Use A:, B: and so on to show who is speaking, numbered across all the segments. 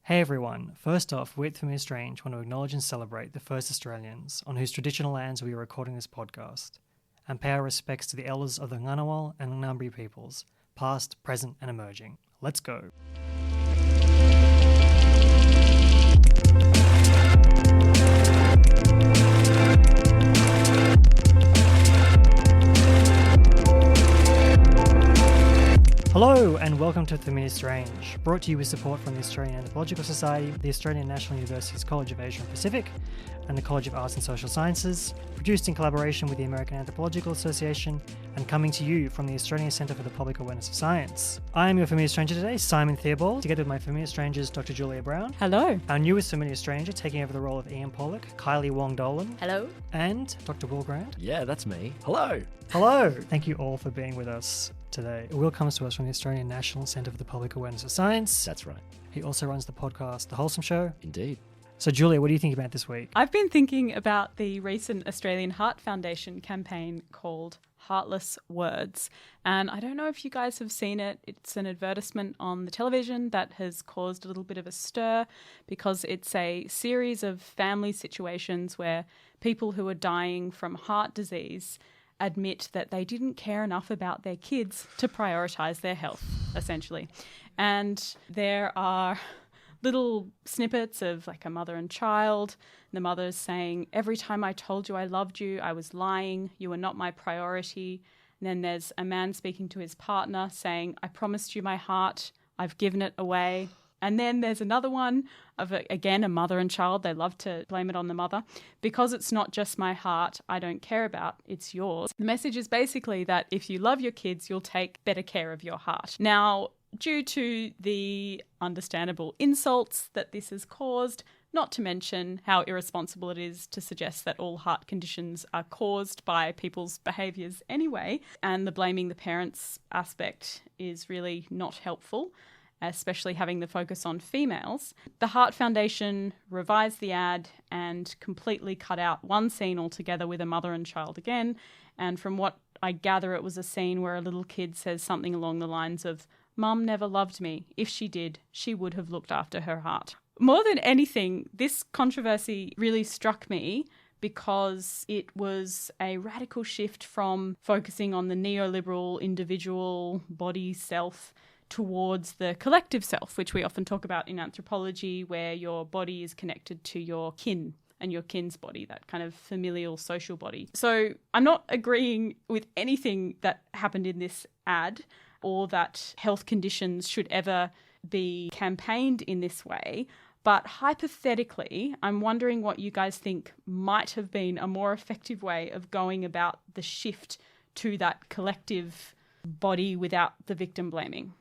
A: Hey everyone, first off, we at Familiar Strange want to acknowledge and celebrate the first Australians on whose traditional lands we are recording this podcast, and pay our respects to the elders of the Ngunnawal and Ngambri peoples, past, present and emerging. Let's go. Hello and welcome to Familiar Strange, brought to you with support from the Australian Anthropological Society, the Australian National University's College of Asia and Pacific, and the College of Arts and Social Sciences, produced in collaboration with the American Anthropological Association, and coming to you from the Australian Centre for the Public Awareness of Science. I am your Familiar Stranger today, Simon Theobald, together with my Familiar Strangers, Dr. Julia Brown.
B: Hello.
A: Our newest Familiar Stranger, taking over the role of Ian Pollock, Kylie Wong Dolan.
C: Hello.
A: And Dr. Will Grant.
D: Yeah, that's me. Hello.
A: Hello. Thank you all for being with us today. Will comes to us from the Australian National Centre for the Public Awareness of Science.
D: That's right.
A: He also runs the podcast The Wholesome Show.
D: Indeed.
A: So Julia, what do you think about this week?
B: I've been thinking about the recent Australian Heart Foundation campaign called Heartless Words. And I don't know if you guys have seen it. It's an advertisement on the television that has caused a little bit of a stir because it's a series of family situations where people who are dying from heart disease admit that they didn't care enough about their kids to prioritise their health, essentially. And there are little snippets of like a mother and child. The mother's saying, every time I told you I loved you, I was lying. You were not my priority. And then there's a man speaking to his partner saying, I promised you my heart. I've given it away. And then there's another one of, again, a mother and child. They love to blame it on the mother. Because it's not just my heart I don't care about, it's yours. The message is basically that if you love your kids, you'll take better care of your heart. Now, due to the understandable insults that this has caused, not to mention how irresponsible it is to suggest that all heart conditions are caused by people's behaviours anyway, and the blaming the parents aspect is really not helpful, especially having the focus on females. The Heart Foundation revised the ad and completely cut out one scene altogether with a mother and child again, and from what I gather, it was a scene where a little kid says something along the lines of, Mum never loved me. If she did, she would have looked after her heart. More than anything, this controversy really struck me because it was a radical shift from focusing on the neoliberal individual body self towards the collective self, which we often talk about in anthropology, where your body is connected to your kin and your kin's body, that kind of familial social body. So I'm not agreeing with anything that happened in this ad, or that health conditions should ever be campaigned in this way. But hypothetically, I'm wondering what you guys think might have been a more effective way of going about the shift to that collective body without the victim blaming.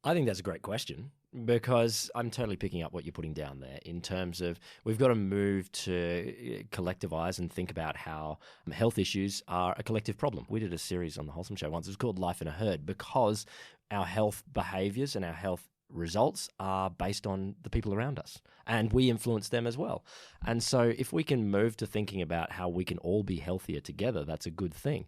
D: I think that's a great question because I'm totally picking up what you're putting down there in terms of we've got to move to collectivise and think about how health issues are a collective problem. We did a series on the Wholesome Show once. It was called Life in a Herd because our health behaviours and our health results are based on the people around us and we influence them as well. And so if we can move to thinking about how we can all be healthier together, that's a good thing.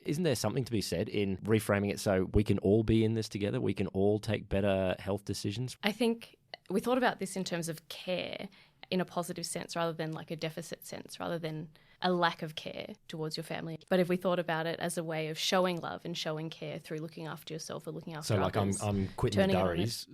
D: Isn't there something to be said in reframing it so we can all be in this together? We can all take better health decisions?
C: I think we thought about this in terms of care in a positive sense rather than like a deficit sense, rather than a lack of care towards your family. But if we thought about it as a way of showing love and showing care through looking after yourself or looking after others.
D: So like I'm quitting the durries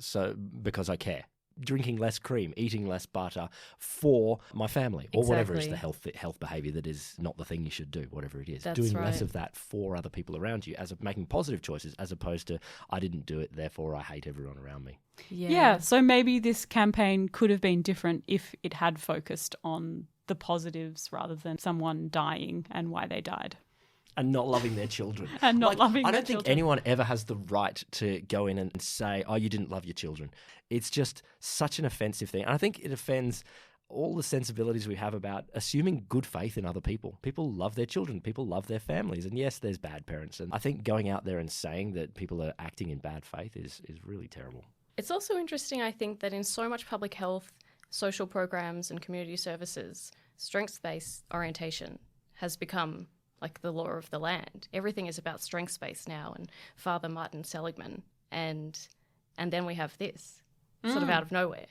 D: because I care. Drinking less cream, eating less butter for my family or whatever is the health behaviour that is not the thing you should do, whatever it is.
C: That's
D: doing
C: right.
D: less of that for other people around you as of making positive choices as opposed to I didn't do it, therefore I hate everyone around me.
B: Yeah, so maybe this campaign could have been different if it had focused on the positives rather than someone dying and why they died.
D: And not loving their children.
B: And not loving
D: I
B: their
D: don't think
B: children.
D: anyone ever has the right to go in and say, oh, you didn't love your children. It's just such an offensive thing. And I think it offends all the sensibilities we have about assuming good faith in other people. People love their children. People love their families. And yes, there's bad parents. And I think going out there and saying that people are acting in bad faith is really terrible.
C: It's also interesting, I think, that in so much public health, social programs and community services, strengths-based orientation has become like the law of the land. Everything is about strengths-based now, and Father Martin Seligman, and then we have this sort of out of nowhere.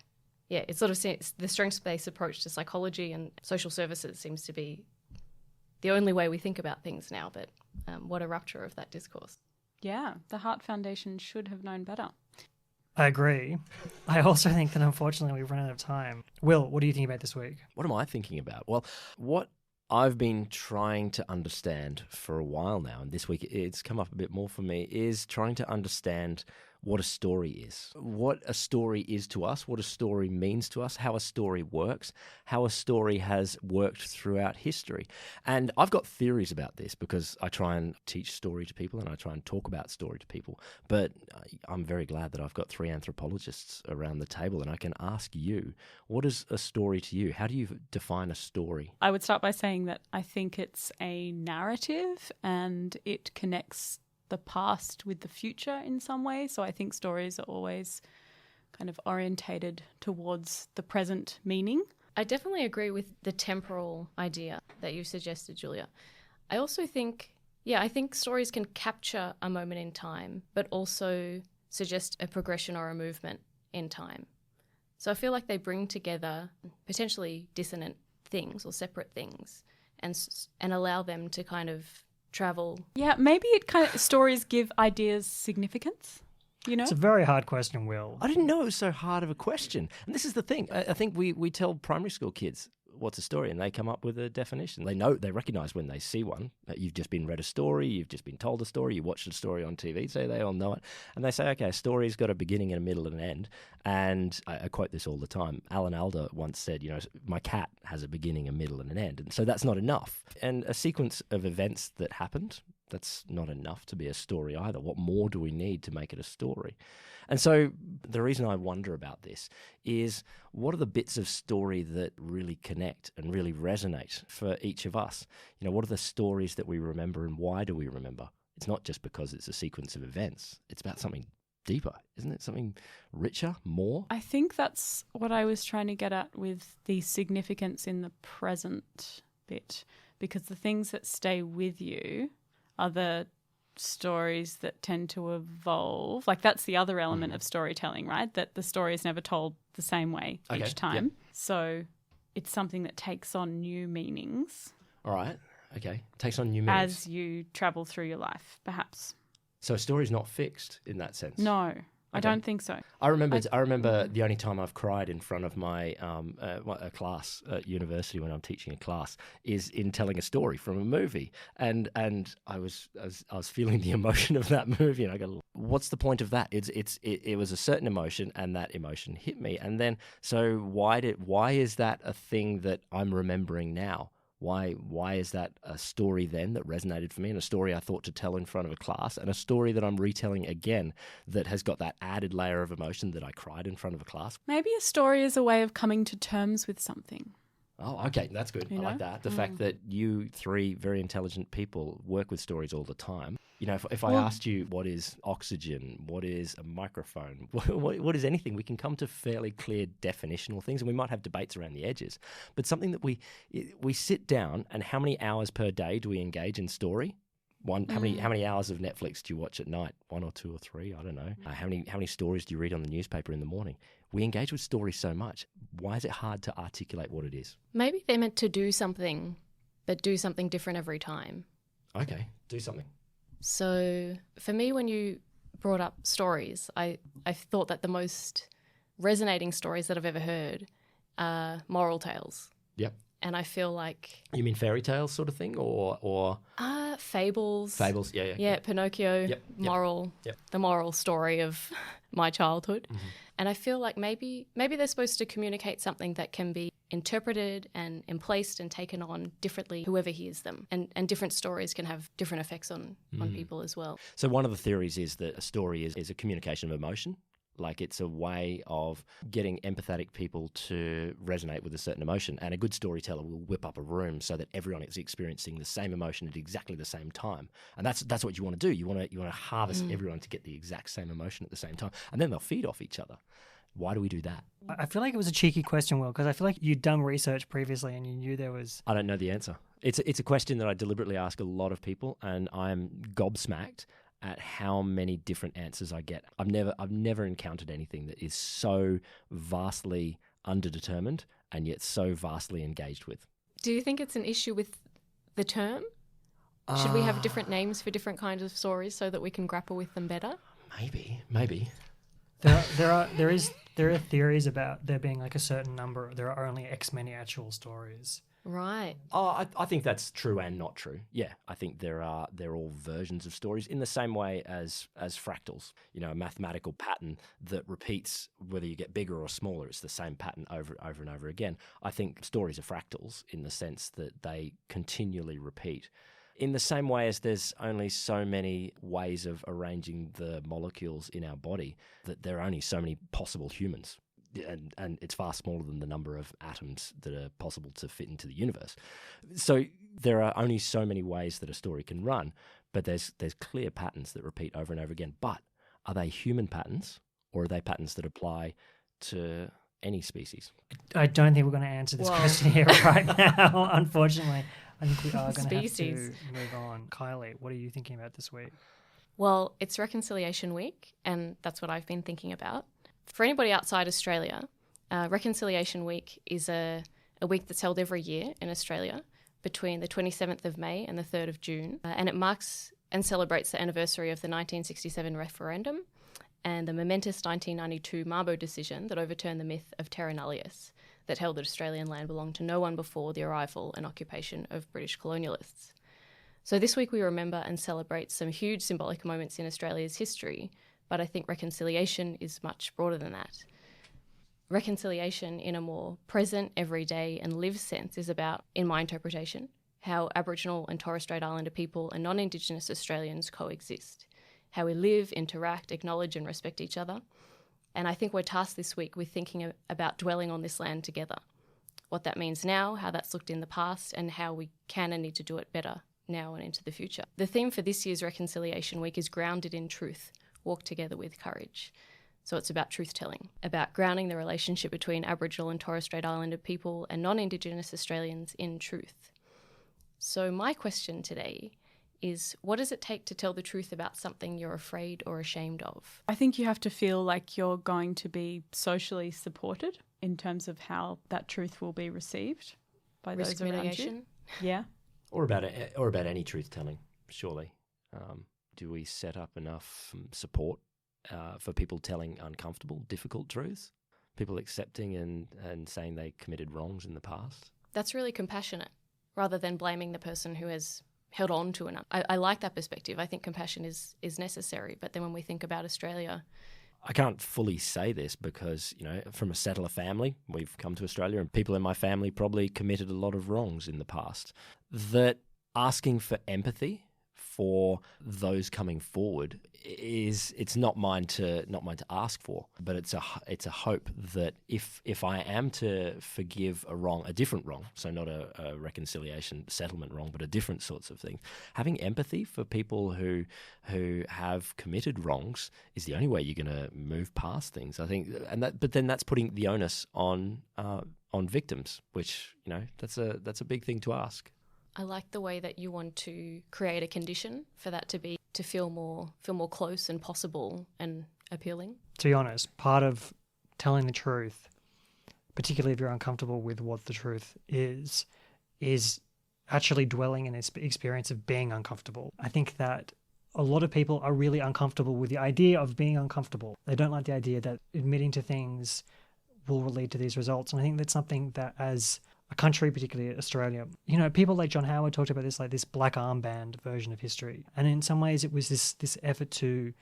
C: yeah, it sort of seems the strengths-based approach to psychology and social services seems to be the only way we think about things now, but what a rupture of that discourse.
B: Yeah, the Heart Foundation should have known better.
A: I agree. I also think that unfortunately we've run out of time. Will, what do you think about this week?
D: What am I thinking about? Well, what I've been trying to understand for a while now, and this week it's come up a bit more for me, is trying to understand what a story is, what a story is to us, what a story means to us, how a story works, how a story has worked throughout history. And I've got theories about this because I try and teach story to people and I try and talk about story to people. But I'm very glad that I've got 3 anthropologists around the table and I can ask you, what is a story to you? How do you define a story?
B: I would start by saying that I think it's a narrative and it connects the past with the future in some way. So I think stories are always kind of orientated towards the present meaning.
C: I definitely agree with the temporal idea that you suggested, Julia. I also think, I think stories can capture a moment in time, but also suggest a progression or a movement in time. So I feel like they bring together potentially dissonant things or separate things and allow them to kind of travel.
B: Yeah, maybe stories give ideas significance, you know?
A: It's a very hard question, Will.
D: I didn't know it was so hard of a question. And this is the thing. I think we tell primary school kids, what's a story? And they come up with a definition. They recognise when they see one. You've just been read a story, you've just been told a story, you watched a story on TV, so they all know it. And they say, okay, a story's got a beginning and a middle and an end. And I quote this all the time. Alan Alda once said, my cat has a beginning, a middle and an end. And so that's not enough. And a sequence of events that happened, that's not enough to be a story either. What more do we need to make it a story? And so the reason I wonder about this is, what are the bits of story that really connect and really resonate for each of us? What are the stories that we remember and why do we remember? It's not just because it's a sequence of events. It's about something deeper, isn't it? Something richer, more?
B: I think that's what I was trying to get at with the significance in the present bit, because the things that stay with you are the stories that tend to evolve. Like, that's the other element of storytelling, right? That the story is never told the same way each time.
D: Yep.
B: So it's something that takes on new meanings.
D: All right. Okay. Takes on new meanings.
B: As you travel through your life, perhaps.
D: So a story's not fixed in that sense?
B: No, I don't think so.
D: I remember the only time I've cried in front of my a class at university when I'm teaching a class is in telling a story from a movie, and I was feeling the emotion of that movie, and I go, what's the point of that? It was a certain emotion, and that emotion hit me, and then so why is that a thing that I'm remembering now? Why is that a story then that resonated for me, and a story I thought to tell in front of a class, and a story that I'm retelling again that has got that added layer of emotion that I cried in front of a class?
B: Maybe a story is a way of coming to terms with something.
D: Oh, okay, that's good. I like that. The fact that you 3 very intelligent people work with stories all the time. If I asked you what is oxygen, what is a microphone, what is anything, we can come to fairly clear definitional things, and we might have debates around the edges. But something that we sit down, and how many hours per day do we engage in story? How many hours of Netflix do you watch at night? 1 or 2 or 3? I don't know. How many stories do you read on the newspaper in the morning? We engage with stories so much. Why is it hard to articulate what it is?
C: Maybe they're meant to do something, but do something different every time.
D: Okay, do something.
C: So for me, when you brought up stories, I thought that the most resonating stories that I've ever heard are moral tales.
D: Yep.
C: And I feel like...
D: You mean fairy tales sort of thing, or...
C: Fables.
D: Fables, yeah.
C: Yeah, Pinocchio,
D: Yep.
C: moral, the moral story of my childhood. Mm-hmm. And I feel like maybe they're supposed to communicate something that can be interpreted and emplaced and taken on differently, whoever hears them. And different stories can have different effects on people as well.
D: So one of the theories is that a story is a communication of emotion. Like, it's a way of getting empathetic people to resonate with a certain emotion. And a good storyteller will whip up a room so that everyone is experiencing the same emotion at exactly the same time. And that's what you want to do. You want to harvest everyone to get the exact same emotion at the same time. And then they'll feed off each other. Why do we do that?
A: I feel like it was a cheeky question, Will, because I feel like you'd done research previously and you knew there was...
D: I don't know the answer. It's a question that I deliberately ask a lot of people, and I'm gobsmacked at how many different answers I get. I've never encountered anything that is so vastly underdetermined, and yet so vastly engaged with.
C: Do you think it's an issue with the term? Should we have different names for different kinds of stories so that we can grapple with them better?
D: Maybe.
A: There are theories about there being like a certain number. There are only X many actual stories.
C: Right.
D: Oh, I think that's true and not true. Yeah, I think they're all versions of stories in the same way as fractals. You know, a mathematical pattern that repeats whether you get bigger or smaller. It's the same pattern over and over again. I think stories are fractals in the sense that they continually repeat. In the same way as there's only so many ways of arranging the molecules in our body, that there are only so many possible humans. And it's far smaller than the number of atoms that are possible to fit into the universe. So there are only so many ways that a story can run, but there's clear patterns that repeat over and over again. But are they human patterns, or are they patterns that apply to any species?
A: I don't think we're going to answer this question here right now, unfortunately. I think we are going to have to move on. Kylie, what are you thinking about this week?
C: Well, it's Reconciliation Week, and that's what I've been thinking about. For anybody outside Australia, Reconciliation Week is a week that's held every year in Australia between the 27th of May and the 3rd of June. And it marks and celebrates the anniversary of the 1967 referendum and the momentous 1992 Mabo decision that overturned the myth of terra nullius, that held that Australian land belonged to no one before the arrival and occupation of British colonialists. So this week we remember and celebrate some huge symbolic moments in Australia's history, but I think reconciliation is much broader than that. Reconciliation in a more present, everyday and lived sense is about, in my interpretation, how Aboriginal and Torres Strait Islander people and non-Indigenous Australians coexist, how we live, interact, acknowledge and respect each other. And I think we're tasked this week with thinking about dwelling on this land together, what that means now, how that's looked in the past, and how we can and need to do it better now and into the future. The theme for this year's Reconciliation Week is grounded in truth, walk together with courage. So it's about truth-telling, about grounding the relationship between Aboriginal and Torres Strait Islander people and non-Indigenous Australians in truth. So my question today is, what does it take to tell the truth about something you're afraid or ashamed of?
B: I think you have to feel like you're going to be socially supported in terms of how that truth will be received by those around you. Yeah.
D: Or about any truth-telling, surely. Do we set up enough support for people telling uncomfortable, difficult truths? People accepting and saying they committed wrongs in the past?
C: That's really compassionate, rather than blaming the person who has held on to enough. I like that perspective. I think compassion is necessary. But then when we think about Australia...
D: I can't fully say this because, you know, from a settler family, we've come to Australia and people in my family probably committed a lot of wrongs in the past. That asking for empathy for those coming forward it's not mine to ask for, but it's a hope that if I am to forgive a different wrong, so not a reconciliation settlement wrong, but a different sorts of things, having empathy for people who have committed wrongs is the only way you're going to move past things, I think. But then that's putting the onus on victims, which, you know, that's a big thing to ask.
C: I like the way that you want to create a condition for that to feel more close and possible and appealing. To
A: be honest, part of telling the truth, particularly if you're uncomfortable with what the truth is actually dwelling in this experience of being uncomfortable. I think that a lot of people are really uncomfortable with the idea of being uncomfortable. They don't like the idea that admitting to things will lead to these results. And I think that's something that, as a country, particularly Australia, you know, people like John Howard talked about this, like this black armband version of history. And in some ways it was this effort to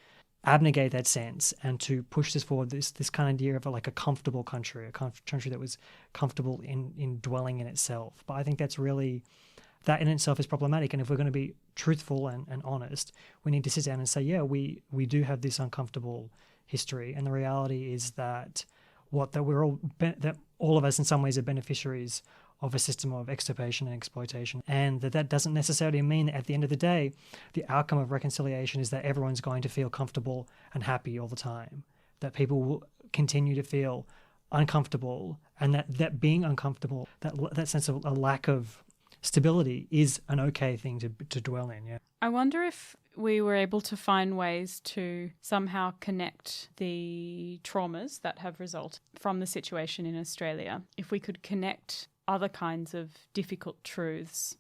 A: abnegate that sense and to push this forward, this kind of idea of like a comfortable country, a country that was comfortable in dwelling in itself. But I think that in itself is problematic. And if we're going to be truthful and honest, we need to sit down and say, yeah, we do have this uncomfortable history. And the reality is that that all of us in some ways are beneficiaries of a system of extirpation and exploitation, and that doesn't necessarily mean that at the end of the day, the outcome of reconciliation is that everyone's going to feel comfortable and happy all the time, that people will continue to feel uncomfortable, and that being uncomfortable, that sense of a lack of stability is an okay thing to dwell in. Yeah,
B: I wonder if we were able to find ways to somehow connect the traumas that have resulted from the situation in Australia. If we could connect other kinds of difficult truths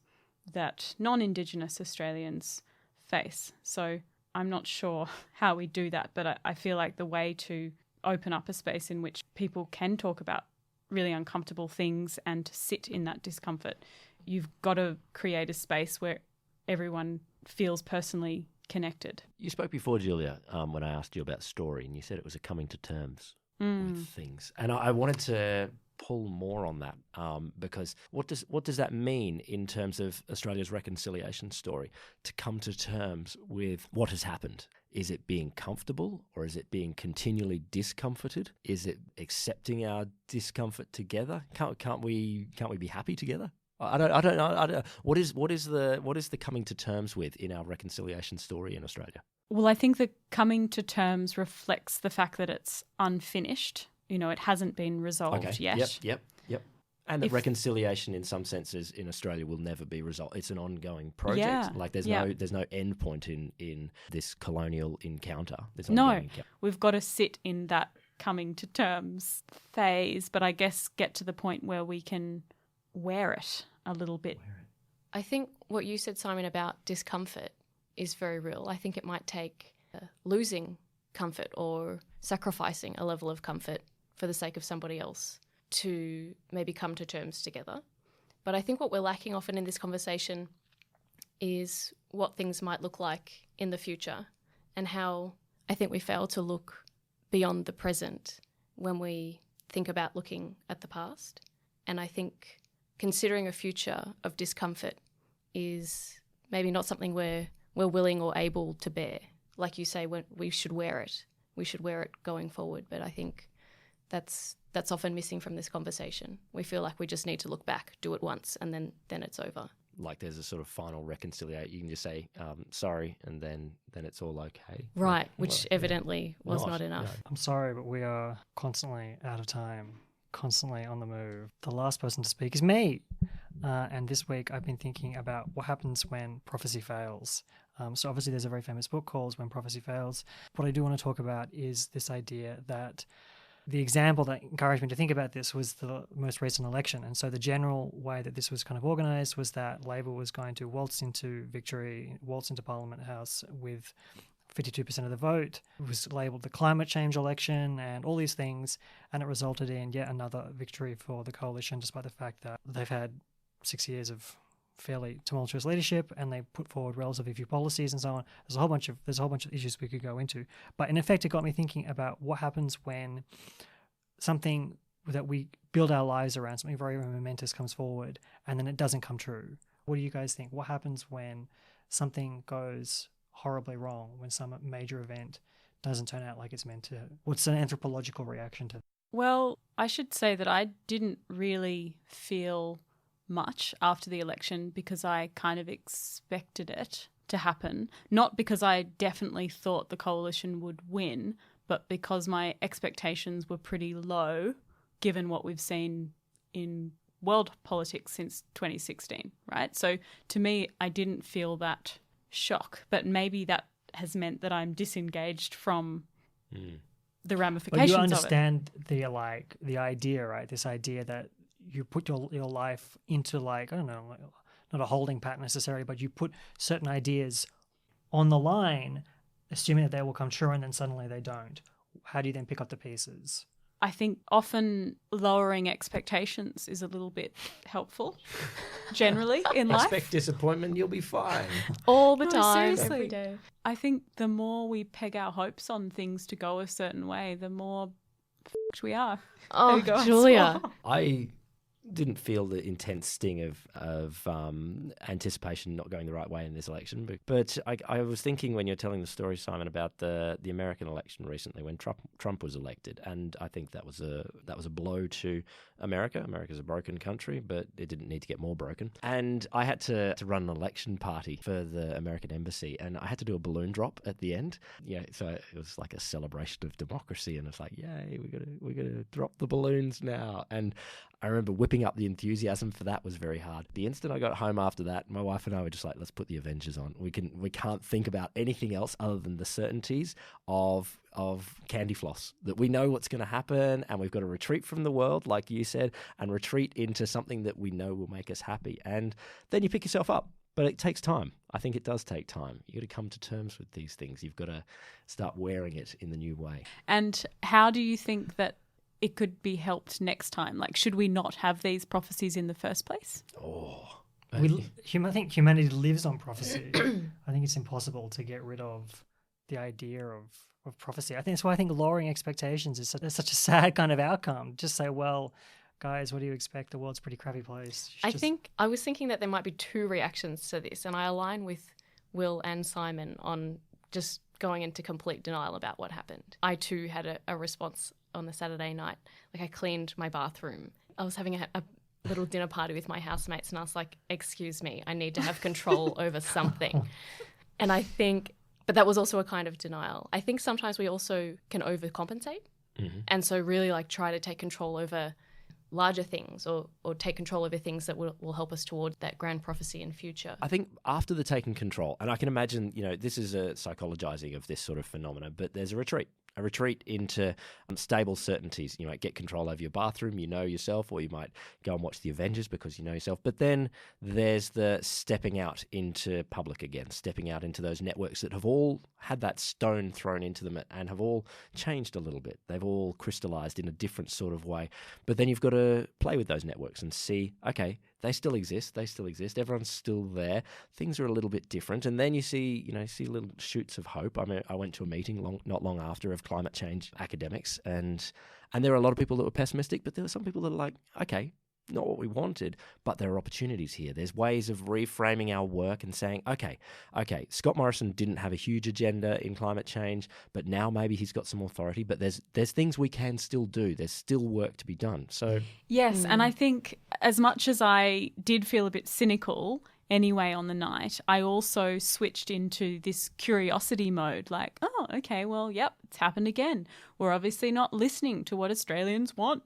B: that non-Indigenous Australians face. So I'm not sure how we do that, but I feel like the way to open up a space in which people can talk about really uncomfortable things and to sit in that discomfort, you've got to create a space where everyone feels personally connected.
D: You spoke before, Julia, when I asked you about story, and you said it was a coming to terms with things. And I wanted to pull more on that because what does that mean in terms of Australia's reconciliation story, to come to terms with what has happened? Is it being comfortable, or is it being continually discomforted? Is it accepting our discomfort together? Can't we be happy together? I don't know. What is the coming to terms with in our reconciliation story in Australia?
B: Well, I think the coming to terms reflects the fact that it's unfinished. You know, it hasn't been resolved yet.
D: Yep. And that reconciliation, in some senses, in Australia will never be resolved. It's an ongoing project.
B: Yeah.
D: Like there's no end point in this colonial encounter.
B: We've got to sit in that coming to terms phase, but I guess get to the point where we can wear it a little bit.
C: I think what you said, Simon, about discomfort is very real. I think it might take losing comfort or sacrificing a level of comfort for the sake of somebody else to maybe come to terms together. But I think what we're lacking often in this conversation is what things might look like in the future, and how I think we fail to look beyond the present when we think about looking at the past. And I think considering a future of discomfort is maybe not something we're willing or able to bear. Like you say, we should wear it. We should wear it going forward. But I think that's often missing from this conversation. We feel like we just need to look back, do it once, and then it's over.
D: Like there's a sort of final reconciliation. You can just say sorry, and then it's all okay.
C: Right, which evidently was not enough.
A: No. I'm sorry, but we are constantly out of time, constantly on the move. The last person to speak is me. And this week I've been thinking about what happens when prophecy fails. So obviously there's a very famous book called When Prophecy Fails. What I do want to talk about is this idea that the example that encouraged me to think about this was the most recent election. And so the general way that this was kind of organised was that Labor was going to waltz into Parliament House with 52% of the vote. It was labelled the climate change election and all these things, and it resulted in yet another victory for the coalition, despite the fact that they've had 6 years of fairly tumultuous leadership, and they put forward relatively few policies and so on. There's a whole bunch of issues we could go into, but in effect, it got me thinking about what happens when something that we build our lives around, something very momentous, comes forward, and then it doesn't come true. What do you guys think? What happens when something goes horribly wrong, when some major event doesn't turn out like it's meant to? What's an anthropological reaction to that?
B: Well, I should say that I didn't really feel much after the election because I kind of expected it to happen. Not because I definitely thought the coalition would win, but because my expectations were pretty low given what we've seen in world politics since 2016, right? So to me, I didn't feel that shock, but maybe that has meant that I'm disengaged from the ramifications of it.
A: But you understand the idea, right? This idea that you put your life into, like, I don't know, like, not a holding pattern necessarily, but you put certain ideas on the line, assuming that they will come true, and then suddenly they don't. How do you then pick up the pieces?
B: I think often lowering expectations is a little bit helpful, generally, in life.
D: Expect disappointment, you'll be fine.
C: All the time,
B: seriously.
C: every day.
B: I think the more we peg our hopes on things to go a certain way, the more f***ed we are.
C: Oh,
B: There you go.
C: Julia.
D: I didn't feel the intense sting of anticipation not going the right way in this election. But I was thinking when you're telling the story, Simon, about the American election recently when Trump was elected, and I think that was a blow to America. America's a broken country, but it didn't need to get more broken. And I had to run an election party for the American embassy, and I had to do a balloon drop at the end. Yeah, so it was like a celebration of democracy, and it's like, yay, we're gonna drop the balloons now. And I I remember whipping up the enthusiasm for that was very hard. The instant I got home after that, my wife and I were just like, let's put the Avengers on. We can't think about anything else other than the certainties of candy floss, that we know what's going to happen, and we've got to retreat from the world, like you said, and retreat into something that we know will make us happy. And then you pick yourself up. But it takes time. I think it does take time. You've got to come to terms with these things. You've got to start wearing it in the new way.
B: And how do you think that it could be helped next time? Like, should we not have these prophecies in the first place?
A: I think humanity lives on prophecy. I think it's impossible to get rid of the idea of prophecy. I think that's why I think lowering expectations is such a sad kind of outcome. Just say, well, guys, what do you expect? The world's a pretty crappy place.
C: I was thinking that there might be two reactions to this, and I align with Will and Simon on just going into complete denial about what happened. I too had a response on the Saturday night. Like, I cleaned my bathroom. I was having a little dinner party with my housemates, and I was like, excuse me, I need to have control over something. And I think, but that was also a kind of denial. I think sometimes we also can overcompensate. Mm-hmm. And so really like try to take control over larger things or take control over things that will help us toward that grand prophecy in future.
D: I think after the taking control, and I can imagine, this is a psychologizing of this sort of phenomena, but there's a retreat into stable certainties. You might get control over your bathroom, you know yourself, or you might go and watch the Avengers because you know yourself. But then there's the stepping out into public again, stepping out into those networks that have all had that stone thrown into them and have all changed a little bit. They've all crystallized in a different sort of way. But then you've got to play with those networks and see, okay, they still exist. Everyone's still there. Things are a little bit different. And then you see little shoots of hope. I mean, I went to a meeting not long after of climate change academics, and there were a lot of people that were pessimistic, but there were some people that are like, okay, not what we wanted, but there are opportunities here. There's ways of reframing our work and saying, okay, Scott Morrison didn't have a huge agenda in climate change, but now maybe he's got some authority, but there's things we can still do. There's still work to be done. So
B: yes, and I think as much as I did feel a bit cynical anyway on the night, I also switched into this curiosity mode, like, oh, okay, well, yep, it's happened again. We're obviously not listening to what Australians want.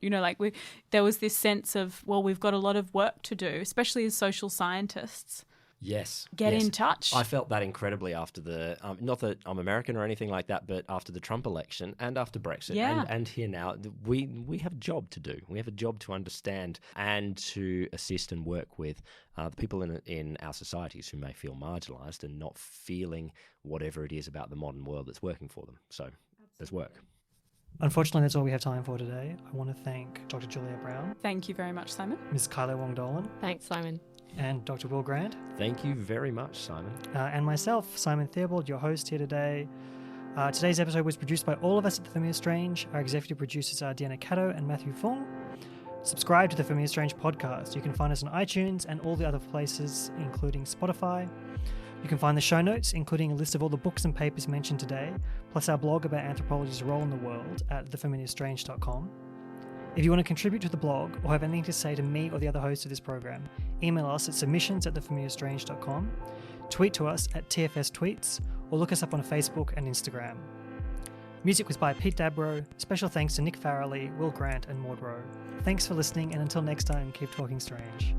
B: There was this sense of, well, we've got a lot of work to do, especially as social scientists.
D: Yes.
B: Get in touch.
D: I felt that incredibly after the, not that I'm American or anything like that, but after the Trump election and after Brexit and here now, we have a job to do. We have a job to understand and to assist and work with the people in our societies who may feel marginalised and not feeling whatever it is about the modern world that's working for them. So there's work.
A: Unfortunately, that's all we have time for today. I want to thank Dr. Julia Brown.
B: Thank you very much, Simon.
A: Ms. Kylie Wong Dolan.
C: Thanks, Simon.
A: And Dr. Will Grant.
D: Thank you very much, Simon.
A: And myself, Simon Theobald, your host here today. Today's episode was produced by all of us at The Familiar Strange. Our executive producers are Deanna Caddo and Matthew Fung. Subscribe to The Familiar Strange podcast. You can find us on iTunes and all the other places, including Spotify. You can find the show notes, including a list of all the books and papers mentioned today, plus our blog about anthropology's role in the world at thefamiliarstrange.com. If you want to contribute to the blog or have anything to say to me or the other hosts of this program, email us at submissions@thefamiliarstrange.com, tweet to us at TFS Tweets, or look us up on Facebook and Instagram. Music was by Pete Dabro. Special thanks to Nick Farrelly, Will Grant, and Maud Rowe. Thanks for listening, and until next time, keep talking strange.